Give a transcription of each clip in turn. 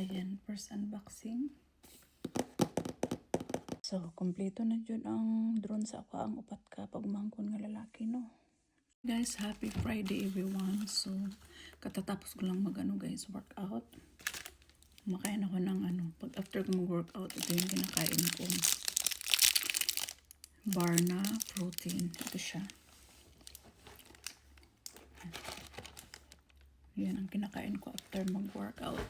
Ayan, first unboxing. So, kompleto na dyan ang drone sa ako ang upat ka pagmangkon nga lalaki, no? Guys, happy Friday everyone. So, katatapos ko lang guys, workout. Kumakain ako ng pag after ko mag-workout, ito yung kinakain ko. Bar na protein. Ito siya. Yan ang kinakain ko after mag-workout.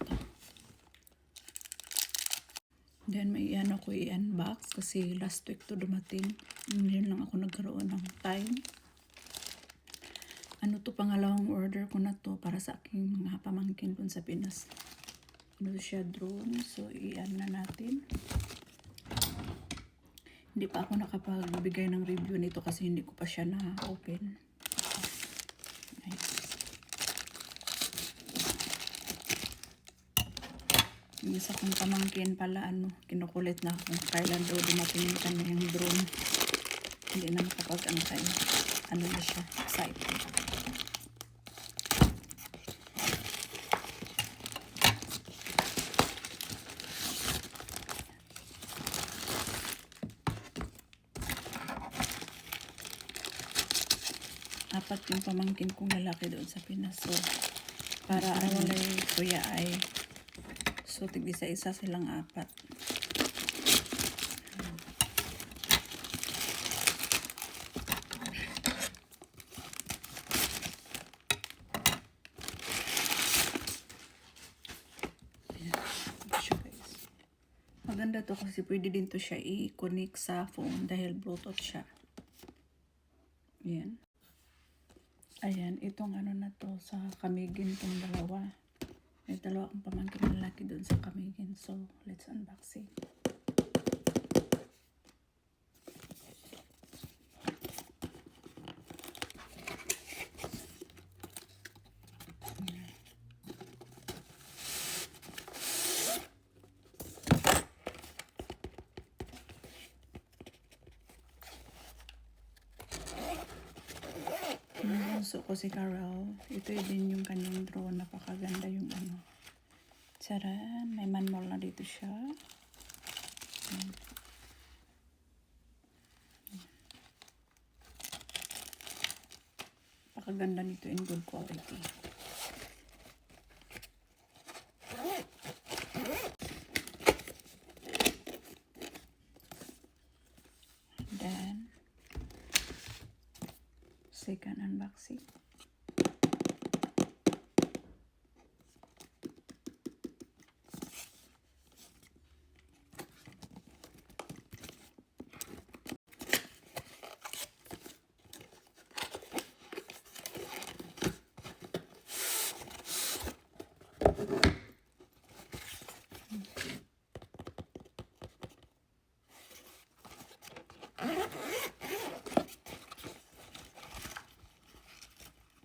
Then may ako i-unbox kasi last week to dumating. Ngayon lang ako nagkaroon ng time. Pangalawang order ko na to para sa aking mga pamangkin dun sa Pinas. Siya drone. So na natin. Hindi pa ako nakapagbigay ng review nito kasi hindi ko pa siya na-open. Yung isa kong pamangkin pala, kinukulit na kung kailan daw dumating yung kanyang drone. Hindi na makapag-antay. Na siya, excited. Apat yung pamangkin kong lalaki doon sa Pinas. So, para walay kuya ay so, tig-isa-isa silang apat. Maganda to kasi pwede din to siya i-connect sa phone dahil Bluetooth siya. Ayan. Ayan, itong na to sa Camiguin tong dalawa. May dalawa akong pamangkin lalaki doon sa Camiguin. So, let's unbox it. Gusto ko si Carol. Ito din yung kanyang drone. Napakaganda yung Charan. May manual na dito siya. Napakaganda nito in good quality. Then, second unboxing.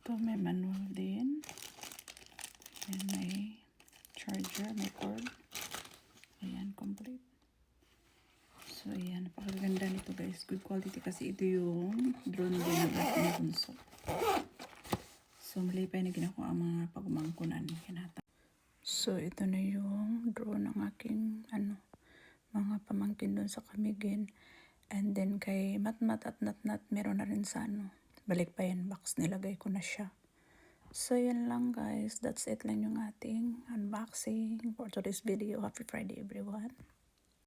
Ito may manual din. And may charger, may cord. Ayan, complete. So, ayan. Napakaganda nito guys. Good quality kasi ito yung drone din ng aking bunso. So, malipay na ginako ang mga pagmangkunan kinata. So, ito na yung drone ng aking mga pamangkin doon sa Camiguin. And then kay Matmat at Natnat, meron na rin sa balik pa yan box, nilagay ko na siya. So yan lang guys, that's it lang yung ating unboxing for today's video. Happy Friday everyone.